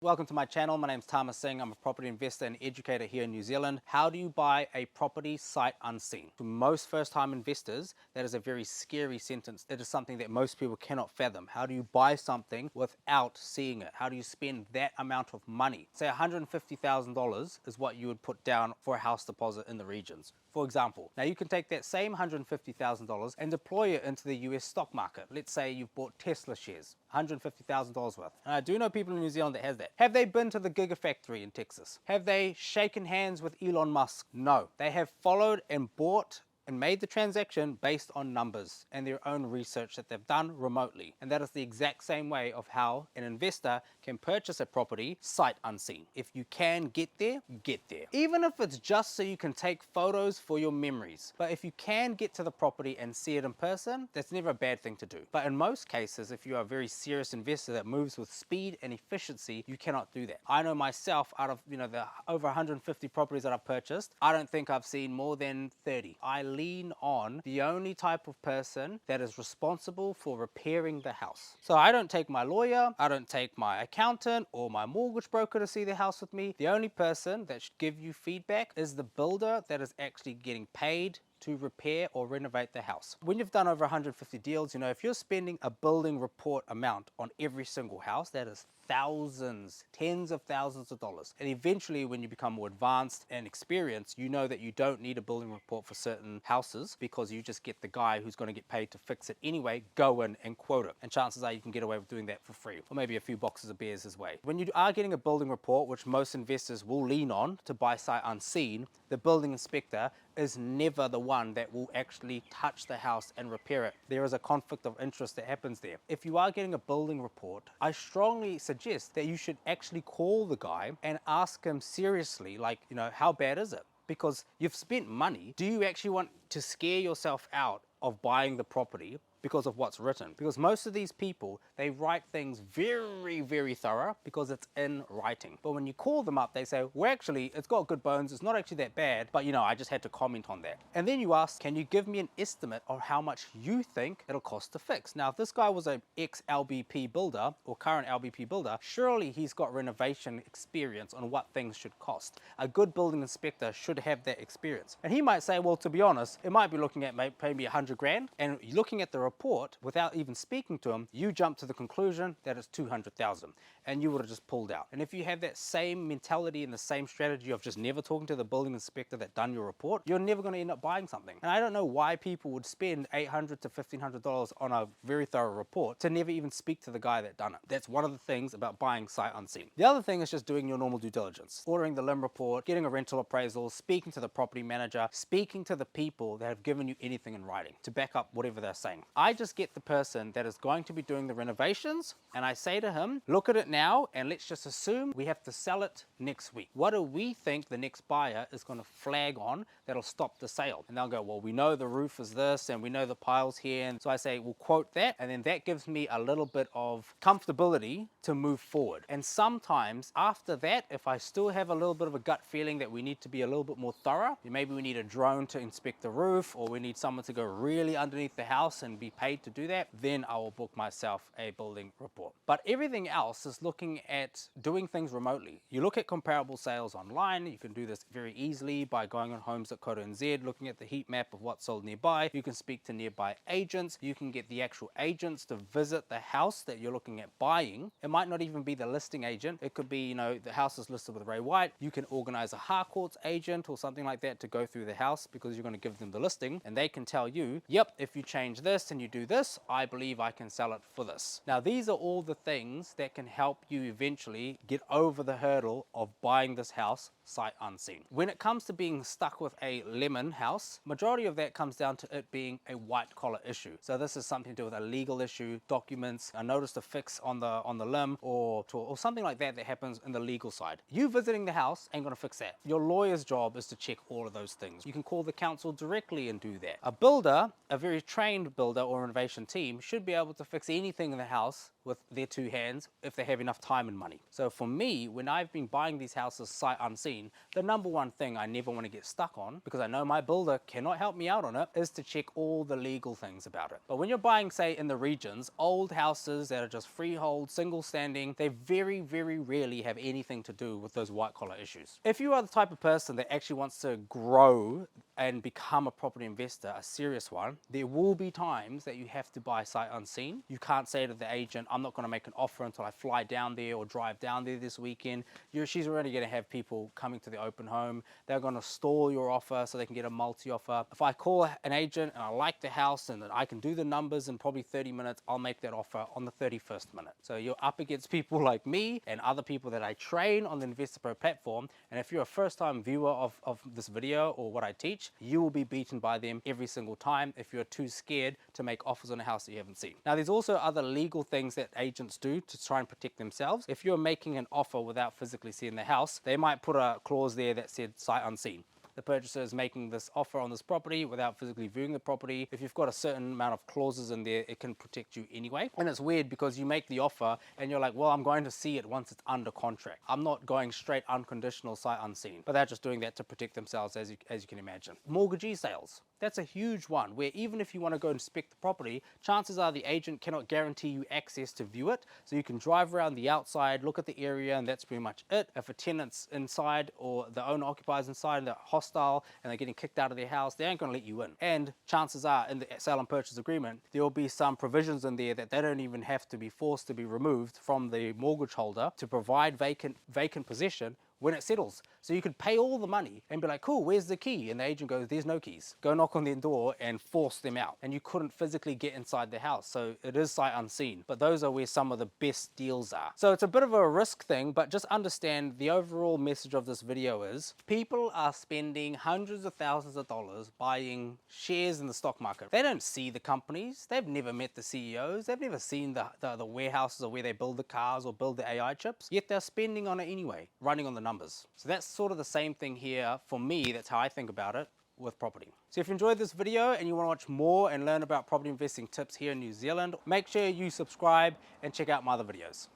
Welcome to my channel. My name's Tama Singh. I'm a property investor and educator here in New Zealand. How do you buy a property sight unseen? To most first-time investors, that is a very scary sentence. It is something that most people cannot fathom. How do you buy something without seeing it? How do you spend that amount of money? Say $150,000 is what you would put down for a house deposit in the regions, for example. Now you can take that same $150,000 and deploy it into the US stock market. Let's say you've bought Tesla shares, $150,000 worth. And I do know people in New Zealand that has that. Have they been to the Gigafactory in Texas? Have they shaken hands with Elon Musk? No. They have followed and bought and made the transaction based on numbers and their own research that they've done remotely. And that is the exact same way of how an investor can purchase a property sight unseen. If you can get there, get there. Even if it's just so you can take photos for your memories. But if you can get to the property and see it in person, that's never a bad thing to do. But in most cases, if you are a very serious investor that moves with speed and efficiency, you cannot do that. I know myself, out of the over 150 properties that I've purchased, I don't think I've seen more than 30. I lean on the only type of person that is responsible for repairing the house. So I don't take my lawyer, I don't take my accountant or my mortgage broker to see the house with me. The only person that should give you feedback is the builder that is actually getting paid to repair or renovate the house. When you've done over 150 deals, if you're spending a building report amount on every single house, that is thousands, tens of thousands of dollars. And eventually when you become more advanced and experienced, you know that you don't need a building report for certain houses because you just get the guy who's going to get paid to fix it anyway, go in and quote it. And chances are you can get away with doing that for free, or maybe a few boxes of beers as well. When you are getting a building report, which most investors will lean on to buy sight unseen, the building inspector is never the one that will actually touch the house and repair it. There is a conflict of interest that happens there. If you are getting a building report, I strongly suggest that you should actually call the guy and ask him seriously, like, how bad is it? Because you've spent money. Do you actually want to scare yourself out of buying the property because of what's written? Because most of these people, they write things very, very thorough because it's in writing. But when you call them up, they say, well, actually, it's got good bones. It's not actually that bad, but I just had to comment on that. And then you ask, can you give me an estimate of how much you think it'll cost to fix? Now, if this guy was an ex-LBP builder or current LBP builder, surely he's got renovation experience on what things should cost. A good building inspector should have that experience. And he might say, well, to be honest, it might be looking at maybe 100 grand. And looking at the report without even speaking to him, you jump to the conclusion that it's 200,000 and you would have just pulled out. And if you have that same mentality and the same strategy of just never talking to the building inspector that done your report, you're never going to end up buying something. And I don't know why people would spend $800 to $1,500 on a very thorough report to never even speak to the guy that done it. That's one of the things about buying sight unseen. The other thing is just doing your normal due diligence, ordering the limb report, getting a rental appraisal, speaking to the property manager, speaking to the people that have given you anything in writing to back up whatever they're saying. I just get the person that is going to be doing the renovations and I say to him, look at it now and let's just assume we have to sell it next week. What do we think the next buyer is going to flag on that'll stop the sale? And they'll go, well, we know the roof is this and we know the piles here. And so I say, we'll quote that. And then that gives me a little bit of comfortability to move forward. And sometimes after that, if I still have a little bit of a gut feeling that we need to be a little bit more thorough, maybe we need a drone to inspect the roof, or we need someone to go really underneath the house and be paid to do that, then I will book myself a building report. But everything else is looking at doing things remotely. You look at comparable sales online. You can do this very easily by going on homes.co.nz, looking at the heat map of what's sold nearby. You can speak to nearby agents. You can get the actual agents to visit the house that you're looking at buying. It might not even be the listing agent. It could be, the house is listed with Ray White. You can organize a Harcourts agent or something like that to go through the house because you're going to give them the listing and they can tell you, yep, if you change this and you do this, I believe I can sell it for this. Now, these are all the things that can help you eventually get over the hurdle of buying this house sight unseen. When it comes to being stuck with a lemon house, majority of that comes down to it being a white collar issue. So this is something to do with a legal issue, documents, a notice to fix on the limb, or something like that that happens in the legal side. You visiting the house ain't gonna fix that. Your lawyer's job is to check all of those things. You can call the council directly and do that. A builder, a very trained builder or renovation team, should be able to fix anything in the house with their two hands if they have enough time and money. So for me, when I've been buying these houses sight unseen, the number one thing I never want to get stuck on, because I know my builder cannot help me out on it, is to check all the legal things about it. But when you're buying, say, in the regions, old houses that are just freehold, single standing, they very, very rarely have anything to do with those white collar issues. If you are the type of person that actually wants to grow and become a property investor, a serious one, there will be times that you have to buy sight unseen. You can't say to the agent, I'm not going to make an offer until I fly down there or drive down there this weekend. She's already going to have people coming to the open home. They're going to stall your offer so they can get a multi-offer. If I call an agent and I like the house and I can do the numbers in probably 30 minutes, I'll make that offer on the 31st minute. So you're up against people like me and other people that I train on the InvestorPro platform. And if you're a first-time viewer of this video or what I teach, you will be beaten by them every single time if you're too scared to make offers on a house that you haven't seen. Now, there's also other legal things that agents do to try and protect themselves. If you're making an offer without physically seeing the house, they might put a clause there that said sight unseen. The purchaser is making this offer on this property without physically viewing the property. If you've got a certain amount of clauses in there, it can protect you anyway. And it's weird because you make the offer and you're like, well, I'm going to see it once it's under contract. I'm not going straight unconditional sight unseen. But they're just doing that to protect themselves, as you can imagine. Mortgagee sales. That's a huge one where even if you want to go inspect the property, chances are the agent cannot guarantee you access to view it. So you can drive around the outside, look at the area, and that's pretty much it. If a tenant's inside or the owner occupies inside and they're hostile and they're getting kicked out of their house, they aren't going to let you in. And chances are in the sale and purchase agreement, there will be some provisions in there that they don't even have to be forced to be removed from the mortgage holder to provide vacant possession when it settles. So you could pay all the money and be like, cool, where's the key? And the agent goes, there's no keys. Go knock on their door and force them out. And you couldn't physically get inside the house. So it is sight unseen, but those are where some of the best deals are. So it's a bit of a risk thing, but just understand the overall message of this video is people are spending hundreds of thousands of dollars buying shares in the stock market. They don't see the companies. They've never met the CEOs. They've never seen the warehouses or where they build the cars or build the AI chips, yet they're spending on it anyway, running on the numbers. So that's sort of the same thing here for me. That's how I think about it with property. So if you enjoyed this video and you want to watch more and learn about property investing tips here in New Zealand, make sure you subscribe and check out my other videos.